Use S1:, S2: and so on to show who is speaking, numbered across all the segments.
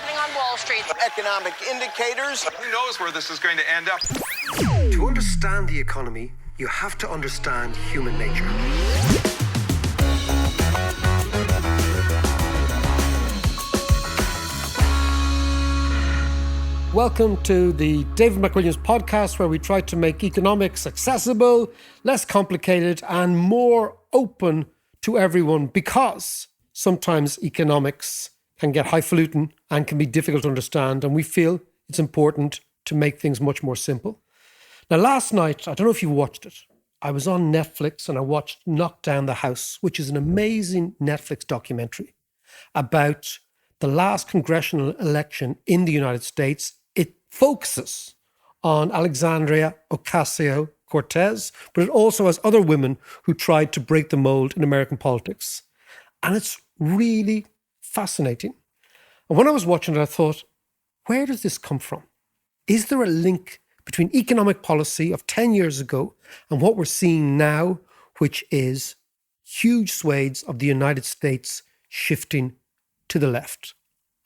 S1: happening on Wall Street.
S2: Economic indicators.
S3: Who knows where this is going to end up?
S4: To understand the economy, you have to understand human nature.
S5: Welcome to the David McWilliams podcast, where we try to make economics accessible, less complicated, and more open to everyone, because sometimes economics can get highfalutin and can be difficult to understand, and we feel it's important to make things much more simple. Now, last night, I don't know if you watched it, I was on Netflix and I watched Knock Down the House, which is an amazing Netflix documentary about the last congressional election in the United States. It focuses on Alexandria Ocasio-Cortez, but it also has other women who tried to break the mold in American politics. And it's really fascinating. And when I was watching it, I thought, where does this come from? Is there a link between economic policy of 10 years ago and what we're seeing now, which is huge swathes of the United States shifting to the left?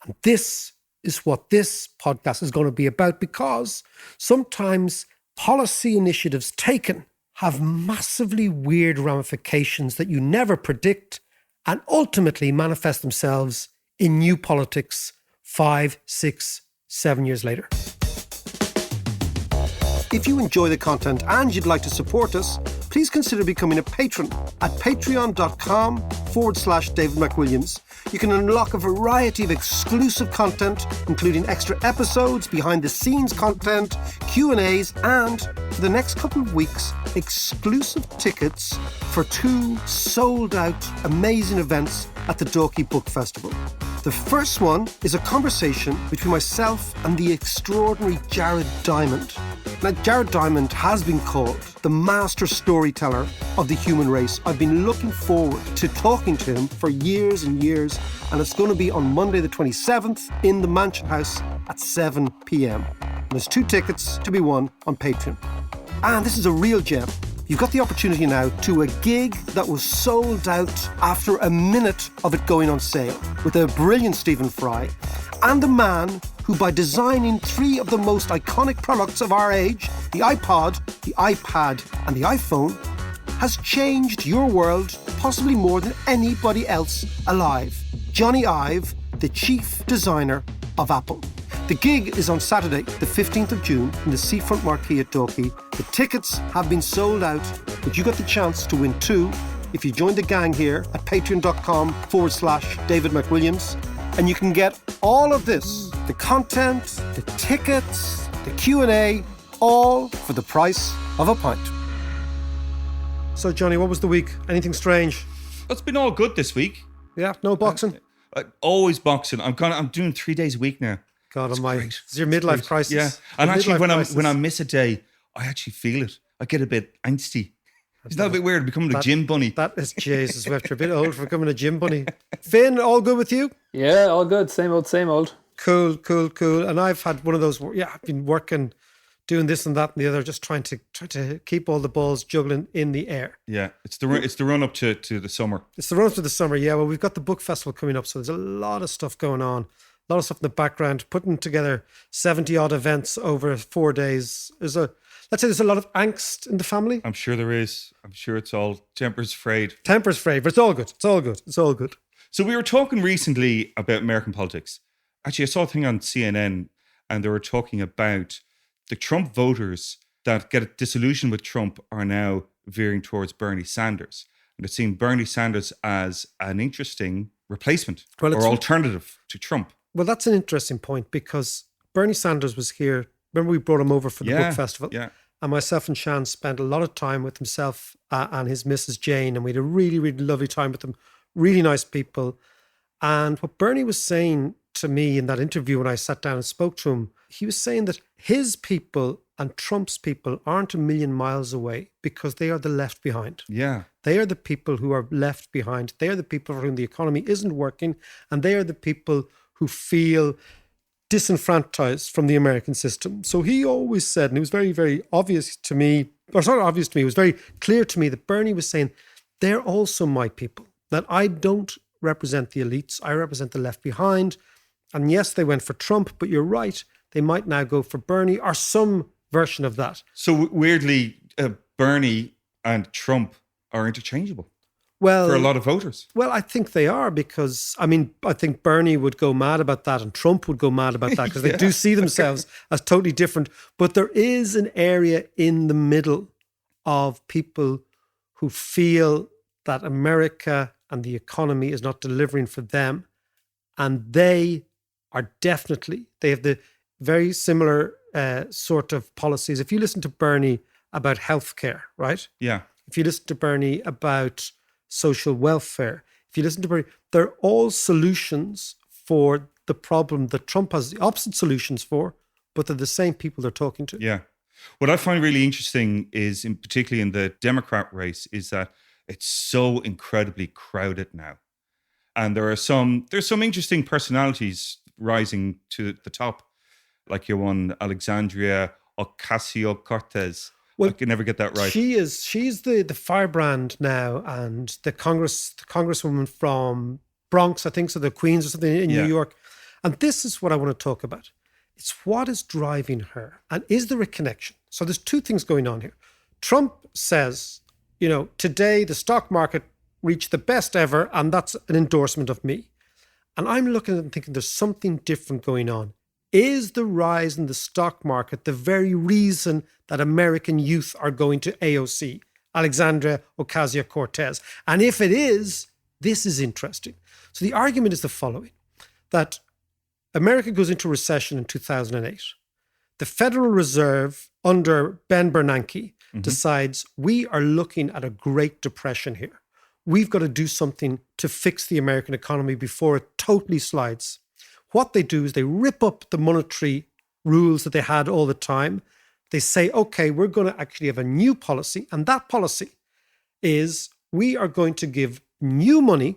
S5: And this is what this podcast is going to be about, because sometimes policy initiatives taken have massively weird ramifications that you never predict and ultimately manifest themselves in new politics 5, 6, 7 years later.
S4: If you enjoy the content and you'd like to support us, please consider becoming a patron at patreon.com/David McWilliams. You can unlock a variety of exclusive content, including extra episodes, behind-the-scenes content, Q&As, and, for the next couple of weeks, exclusive tickets for 2 sold-out amazing events at the Dalkey Book Festival. The first one is a conversation between myself and the extraordinary Jared Diamond. Now, Jared Diamond has been called the master storyteller of the human race. I've been looking forward to talking to him for years and years, and it's going to be on Monday the 27th in the Mansion House at 7 p.m. And there's 2 tickets to be won on Patreon. And this is a real gem. You've got the opportunity now to a gig that was sold out after a minute of it going on sale, with a brilliant Stephen Fry and a man who, by designing 3 of the most iconic products of our age, the iPod, the iPad and the iPhone, has changed your world possibly more than anybody else alive. Johnny Ive, the chief designer of Apple. The gig is on Saturday, the 15th of June, in the Seafront Marquee at Dalkey. The tickets have been sold out, but you got the chance to win 2 if you join the gang here at patreon.com/David McWilliams. And you can get all of this, the content, the tickets, the Q&A, all for the price of a pint.
S5: So, Johnny, what was the week? Anything strange?
S6: It's been all good this week.
S5: Yeah, no boxing?
S6: Always boxing. I'm doing 3 days a week now.
S5: God almighty. It's your midlife crisis.
S6: Yeah. And actually, when I miss a day, I actually feel it. I get a bit angsty. Isn't that a bit weird, becoming a gym bunny?
S5: That is, Jesus, you're a bit old for becoming a gym bunny. Finn, all good with you?
S7: Yeah, all good. Same old, same old.
S5: Cool. And I've had one of those, I've been working, doing this and that and the other, just trying to keep all the balls juggling in the air.
S6: Yeah, it's the run up to the summer.
S5: It's the run up to the summer, yeah. Well, we've got the book festival coming up, so there's a lot of stuff going on. A lot of stuff in the background, putting together 70 odd events over 4 days. Let's say there's a lot of angst in the family.
S6: I'm sure there is. I'm sure it's all temper's frayed.
S5: Temper's frayed, but it's all good. It's all good. It's all good.
S6: So we were talking recently about American politics. Actually, I saw a thing on CNN and they were talking about the Trump voters that get disillusioned with Trump are now veering towards Bernie Sanders. And they're seeing Bernie Sanders as an interesting replacement or alternative to Trump.
S5: Well, that's an interesting point, because Bernie Sanders was here. Remember, we brought him over for the book festival.
S6: Yeah.
S5: And myself and Shan spent a lot of time with himself and his Mrs. Jane, and we had a really, really lovely time with them. Really nice people. And what Bernie was saying to me in that interview when I sat down and spoke to him, he was saying that his people and Trump's people aren't a million miles away, because they are the left behind.
S6: Yeah.
S5: They are the people who are left behind. They are the people for whom the economy isn't working, and they are the people who feel disenfranchised from the American system. So he always said, and it was very, very obvious to me, or it's not obvious to me, it was very clear to me that Bernie was saying, they're also my people, that I don't represent the elites, I represent the left behind. And yes, they went for Trump, but you're right. They might now go for Bernie or some version of that.
S6: So weirdly, Bernie and Trump are interchangeable
S5: Well,
S6: for a lot of voters.
S5: Well, I think they are because, I think Bernie would go mad about that and Trump would go mad about that because they do see themselves as totally different. But there is an area in the middle of people who feel that America and the economy is not delivering for them. And they are definitely, they have the very similar sort of policies. If you listen to Bernie about healthcare, right?
S6: Yeah.
S5: If you listen to Bernie about social welfare, if you listen to Bernie, they're all solutions for the problem that Trump has the opposite solutions for, but they're the same people they're talking to.
S6: Yeah. What I find really interesting is, particularly in the Democrat race, is that it's so incredibly crowded now. And there's some interesting personalities rising to the top, like your one, Alexandria Ocasio-Cortez. Well, I can never get that right.
S5: She's the firebrand now, and the congresswoman from Bronx, I think, so the Queens or something in New York. And this is what I want to talk about. It's what is driving her, and is there a connection? So there's two things going on here. Trump says, today the stock market reached the best ever, and that's an endorsement of me. And I'm looking at it and thinking there's something different going on. Is the rise in the stock market the very reason that American youth are going to AOC, Alexandria Ocasio-Cortez? And if it is, this is interesting. So the argument is the following, that America goes into recession in 2008. The Federal Reserve under Ben Bernanke decides we are looking at a Great Depression here. We've got to do something to fix the American economy before it totally slides. What they do is they rip up the monetary rules that they had all the time. They say, okay, we're going to actually have a new policy. And that policy is we are going to give new money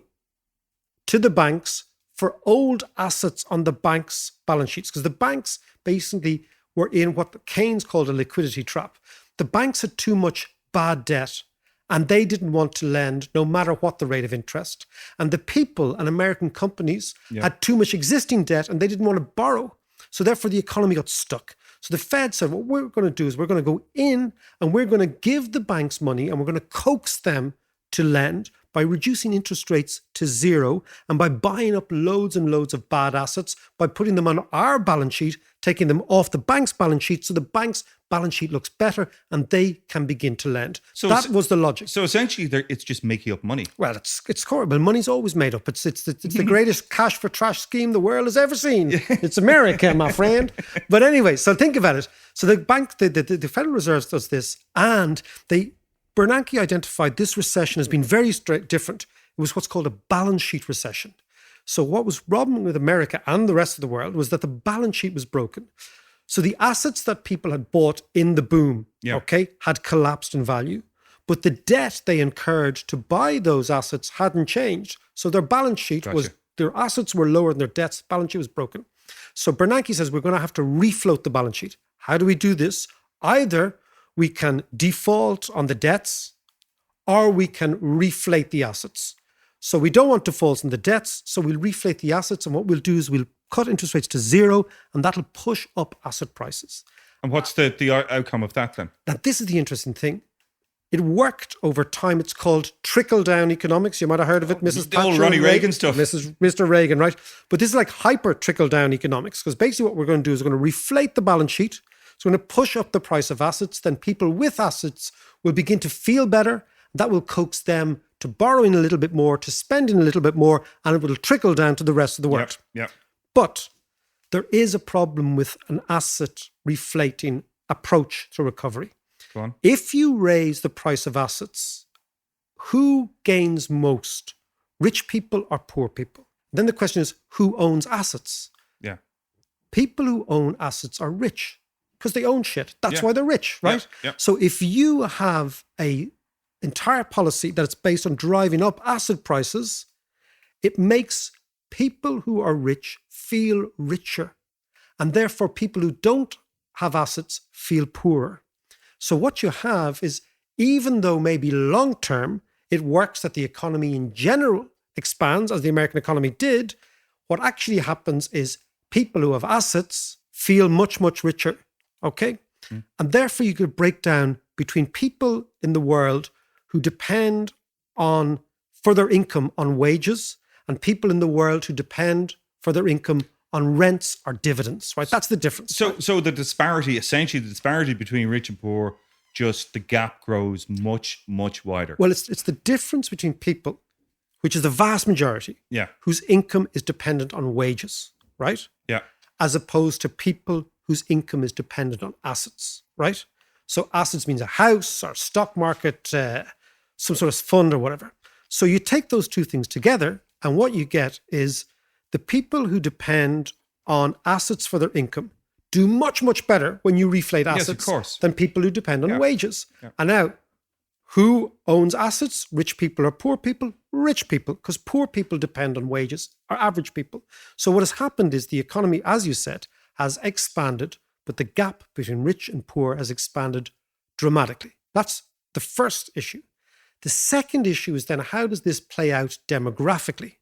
S5: to the banks for old assets on the banks' balance sheets. Because the banks basically were in what Keynes called a liquidity trap. The banks had too much bad debt and they didn't want to lend no matter what the rate of interest. And the people and American companies had too much existing debt and they didn't want to borrow. So therefore the economy got stuck. So the Fed said, what we're going to do is we're going to go in and we're going to give the banks money and we're going to coax them to lend by reducing interest rates to zero and by buying up loads and loads of bad assets, by putting them on our balance sheet, taking them off the bank's balance sheet so the bank's balance sheet looks better and they can begin to lend. So that was the logic.
S6: So essentially it's just making up money.
S5: Well, it's horrible. Money's always made up. It's the greatest cash for trash scheme the world has ever seen. It's America, my friend. But anyway, so think about it. So the bank, the Federal Reserve does this, and Bernanke identified this recession as being very different. It was what's called a balance sheet recession. So what was wrong with America and the rest of the world was that the balance sheet was broken. So the assets that people had bought in the boom, had collapsed in value. But the debt they incurred to buy those assets hadn't changed. So their balance sheet their assets were lower than their debts. Balance sheet was broken. So Bernanke says we're going to have to refloat the balance sheet. How do we do this? Either we can default on the debts or we can reflate the assets. So we don't want defaults on the debts, so we'll reflate the assets, and what we'll do is we'll cut interest rates to zero, and that'll push up asset prices.
S6: And what's the outcome of that then?
S5: Now, this is the interesting thing. It worked over time. It's called trickle-down economics. You might have heard of it, Mrs.
S6: The old Ronnie Reagan stuff.
S5: Mr. Reagan, right? But this is like hyper trickle-down economics, because basically what we're going to do is we're going to reflate the balance sheet. So we're going to push up the price of assets. Then people with assets will begin to feel better. That will coax them to borrowing a little bit more, to spending a little bit more, and it will trickle down to the rest of the world.
S6: Yeah.
S5: But there is a problem with an asset reflating approach to recovery.
S6: Go on.
S5: If you raise the price of assets, who gains most? Rich people or poor people? Then the question is, who owns assets?
S6: Yeah.
S5: People who own assets are rich because they own shit. That's why they're rich, right?
S6: Yeah.
S5: So if you have a entire policy that's based on driving up asset prices, it makes people who are rich feel richer. And therefore, people who don't have assets feel poorer. So what you have is, even though maybe long term, it works that the economy in general expands, as the American economy did, what actually happens is people who have assets feel much, much richer. Okay? And therefore, you could break down between people in the world who depend on for their income on wages and people in the world who depend for their income on rents or dividends, right? That's the difference.
S6: So the disparity, essentially the disparity between rich and poor, just the gap grows much, much wider.
S5: Well, it's the difference between people, which is the vast majority,
S6: Yeah.
S5: whose income is dependent on wages, right?
S6: Yeah.
S5: As opposed to people whose income is dependent on assets, right? So assets means a house or stock market, some sort of fund or whatever. So you take those two things together and what you get is the people who depend on assets for their income do much, much better when you reflate
S6: Yes,
S5: assets
S6: of course.
S5: than people who depend on
S6: Yeah.
S5: wages.
S6: Yeah.
S5: And now, who owns assets? Rich people or poor people? Rich people, because poor people depend on wages or average people. So what has happened is the economy, as you said, has expanded, but the gap between rich and poor has expanded dramatically. That's the first issue. The second issue is then how does this play out demographically?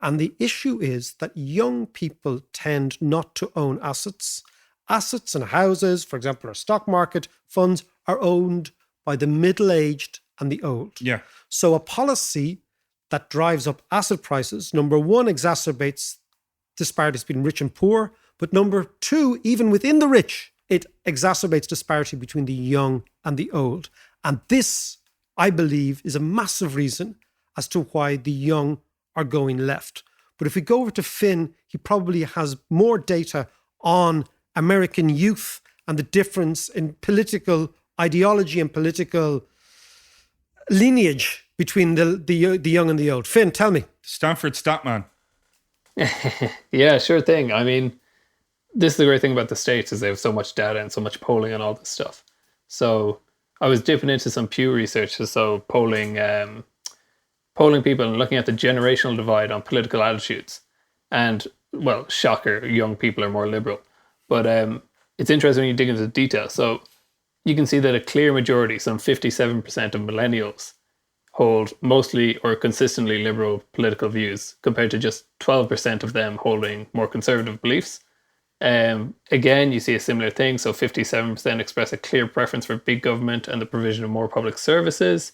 S5: And the issue is that young people tend not to own assets. Assets and houses, for example, our stock market funds are owned by the middle-aged and the old.
S6: Yeah.
S5: So a policy that drives up asset prices, number one, exacerbates disparities between rich and poor. But number two, even within the rich, it exacerbates disparity between the young and the old. And this, I believe, is a massive reason as to why the young are going left. But if we go over to Finn, he probably has more data on American youth and the difference in political ideology and political lineage between the young and the old. Finn, tell me.
S6: Stanford Statman.
S7: Yeah, sure thing. I mean, this is the great thing about the States is they have so much data and so much polling and all this stuff. So I was dipping into some Pew research, so polling people and looking at the generational divide on political attitudes. And, well, shocker, young people are more liberal. But it's interesting when you dig into the detail. So you can see that a clear majority, some 57% of millennials, hold mostly or consistently liberal political views compared to just 12% of them holding more conservative beliefs. Again, you see a similar thing. So 57% express a clear preference for big government and the provision of more public services.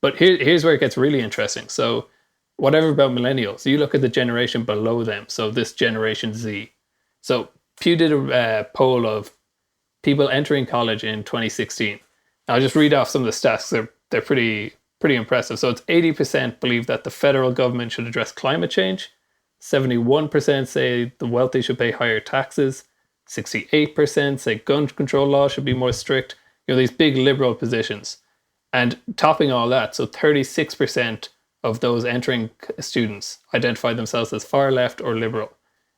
S7: But here's where it gets really interesting. So whatever about millennials, you look at the generation below them. So this Generation Z. So Pew did a poll of people entering college in 2016. I'll just read off some of the stats. They're pretty impressive. So it's 80% believe that the federal government should address climate change. 71% say the wealthy should pay higher taxes. 68% say gun control laws should be more strict. You know, these big liberal positions. And topping all that, so 36% of those entering students identify themselves as far left or liberal.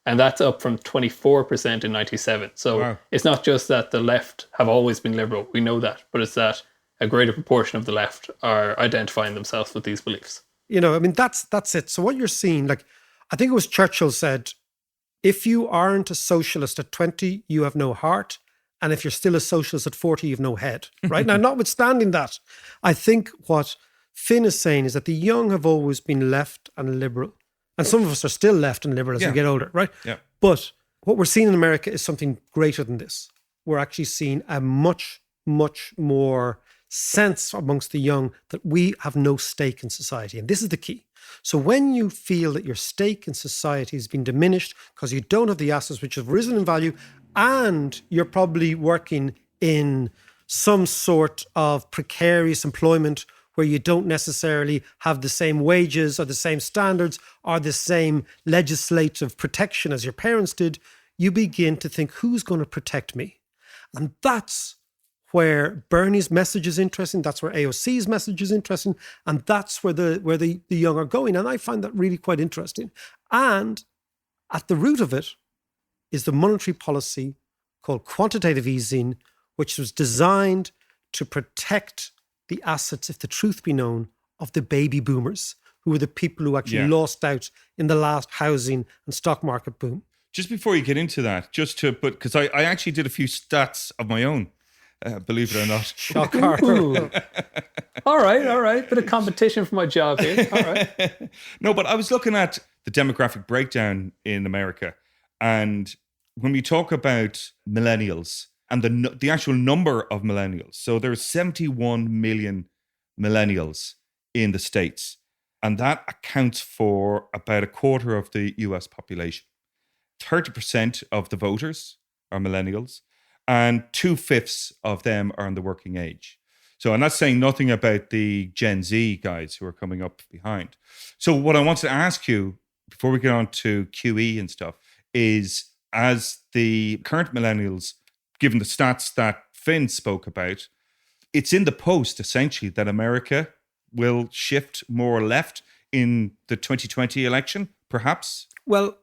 S7: And that's up from 24% in 97. So
S6: Wow.
S7: It's not just that the left have always been liberal. We know that. But it's that a greater proportion of the left are identifying themselves with these beliefs.
S5: You know, I mean, that's it. So what you're seeing, like, I think it was Churchill said, if you aren't a socialist at 20, you have no heart. And if you're still a socialist at 40, you have no head, right? Now, notwithstanding that, I think what Finn is saying is that the young have always been left and liberal. And some of us are still left and liberal as we get older, right?
S6: Yeah.
S5: But what we're seeing in America is something greater than this. We're actually seeing a much, much more sense amongst the young that we have no stake in society. And this is the key. So when you feel that your stake in society has been diminished because you don't have the assets which have risen in value, and you're probably working in some sort of precarious employment where you don't necessarily have the same wages or the same standards or the same legislative protection as your parents did, you begin to think, who's going to protect me? And that's where Bernie's message is interesting. That's where AOC's message is interesting. And that's where the young are going. And I find that really quite interesting. And at the root of it is the monetary policy called quantitative easing, which was designed to protect the assets, if the truth be known, of the baby boomers, who were the people who actually lost out in the last housing and stock market boom.
S6: Just before you get into that, because I actually did a few stats of my own, believe it or not.
S5: Shocker.
S7: Ooh. All right. Bit of competition for my job here. All right.
S6: No, but I was looking at the demographic breakdown in America. And when we talk about millennials and the actual number of millennials, so there's 71 million millennials in the States, and that accounts for about a quarter of the US population. 30% of the voters are millennials, and 2/5 of them are in the working age. So I'm not saying nothing about the Gen Z guys who are coming up behind. So what I want to ask you before we get on to QE and stuff is, as the current millennials, given the stats that Finn spoke about, it's in the post essentially that America will shift more left in the 2020 election, perhaps?
S5: Well,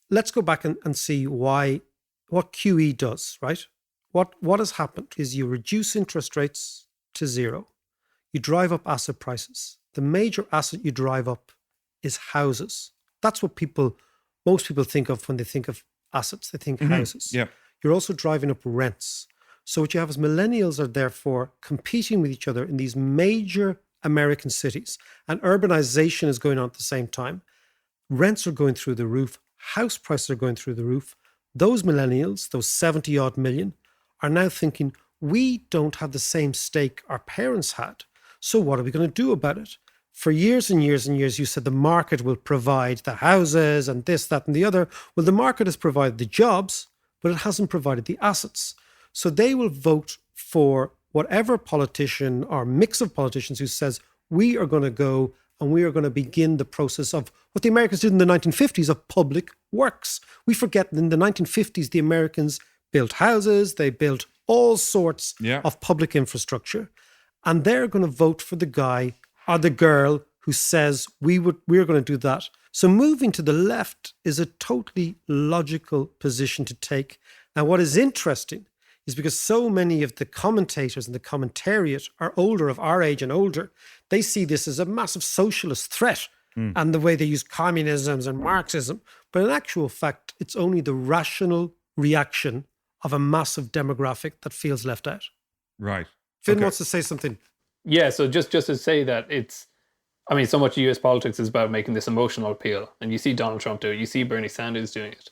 S5: let's go back and see what QE does, right? What has happened is you reduce interest rates to zero. You drive up asset prices. The major asset you drive up is houses. That's what most people think of when they think of assets. They think houses.
S6: Yeah.
S5: You're also driving up rents. So what you have is millennials are therefore competing with each other in these major American cities, and urbanization is going on at the same time. Rents are going through the roof. House prices are going through the roof. Those millennials, those 70 odd million, are now thinking, we don't have the same stake our parents had. So what are we going to do about it? For years and years and years, you said the market will provide the houses and this, that, and the other. Well, the market has provided the jobs, but it hasn't provided the assets. So they will vote for whatever politician or mix of politicians who says, we are going to go and we are going to begin the process of what the Americans did in the 1950s of public works. We forget that in the 1950s, the Americans built houses, they built all sorts of public infrastructure. And they're going to vote for the guy or the girl who says, we're going to do that. So moving to the left is a totally logical position to take. Now, what is interesting is because so many of the commentators and the commentariat are older, of our age and older, they see this as a massive socialist threat and the way they use communism and Marxism. But in actual fact, it's only the rational reaction of a massive demographic that feels left out.
S6: Right.
S5: Finn wants to say something.
S7: Yeah, so just to say that so much of US politics is about making this emotional appeal. And you see Donald Trump do it. You see Bernie Sanders doing it.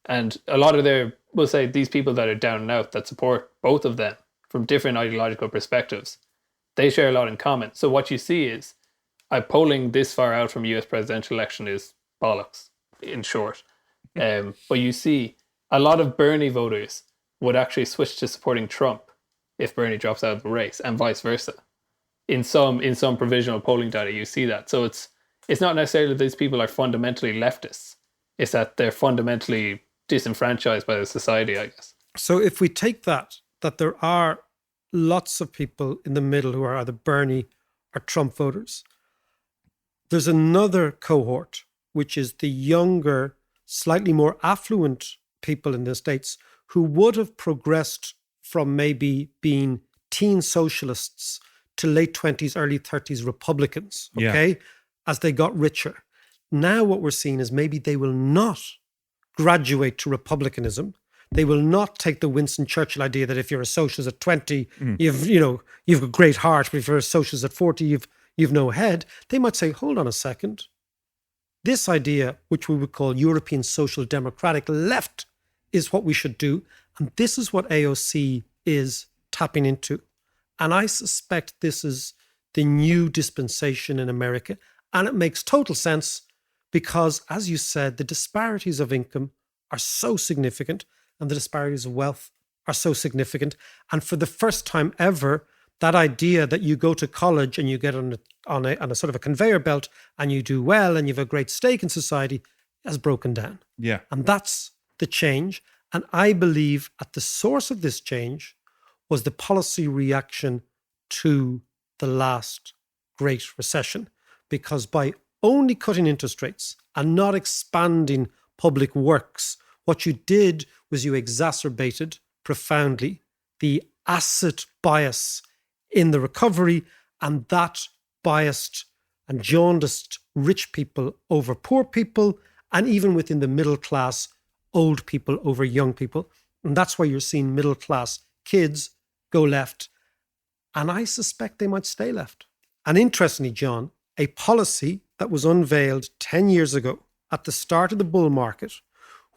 S7: And a lot of we'll say these people that are down and out that support both of them from different ideological perspectives, they share a lot in common. So what you see is polling this far out from US presidential election is bollocks, in short. But you see a lot of Bernie voters would actually switch to supporting Trump if Bernie drops out of the race, and vice versa. In some provisional polling data, you see that. So it's not necessarily that these people are fundamentally leftists. It's that they're fundamentally disenfranchised by the society, I guess.
S5: So if we take that there are lots of people in the middle who are either Bernie or Trump voters, there's another cohort, which is the younger, slightly more affluent people in the States who would have progressed from maybe being teen socialists to late 20s, early 30s Republicans, okay, as they got richer. Now what we're seeing is maybe they will not graduate to republicanism. They will not take the Winston Churchill idea that if you're a socialist at 20, you've a great heart, but if you're a socialist at 40, you've no head. They might say, hold on a second. This idea, which we would call European social democratic left, is what we should do. And this is what AOC is tapping into. And I suspect this is the new dispensation in America. And it makes total sense because, as you said, the disparities of income are so significant and the disparities of wealth are so significant. And for the first time ever, that idea that you go to college and you get on a sort of a conveyor belt and you do well and you have a great stake in society has broken down.
S6: Yeah.
S5: And that's the change. And I believe at the source of this change was the policy reaction to the last Great Recession. Because by only cutting interest rates and not expanding public works, what you did was you exacerbated profoundly the asset bias in the recovery, and that biased and jaundiced rich people over poor people, and even within the middle class, old people over young people. And that's why you're seeing middle class kids go left. And I suspect they might stay left. And interestingly, John, a policy that was unveiled 10 years ago at the start of the bull market,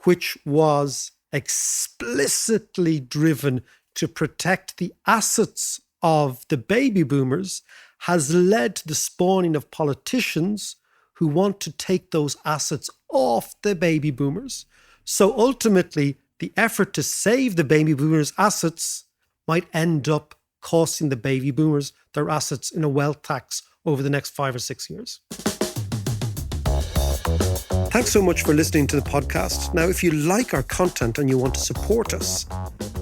S5: which was explicitly driven to protect the assets of the baby boomers, has led to the spawning of politicians who want to take those assets off the baby boomers. So ultimately, the effort to save the baby boomers' assets might end up costing the baby boomers their assets in a wealth tax over the next 5 or 6 years. Thanks so much for listening to the podcast. Now, if you like our content and you want to support us,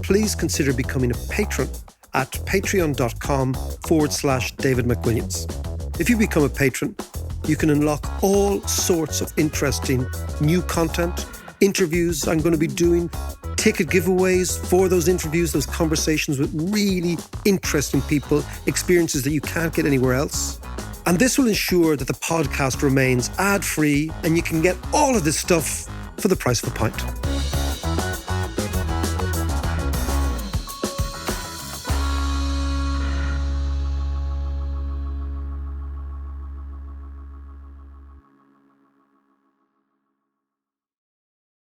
S5: please consider becoming a patron at patreon.com/David McWilliams. If you become a patron, you can unlock all sorts of interesting new content, interviews I'm going to be doing, ticket giveaways for those interviews, those conversations with really interesting people, experiences that you can't get anywhere else. And this will ensure that the podcast remains ad-free and you can get all of this stuff for the price of a pint.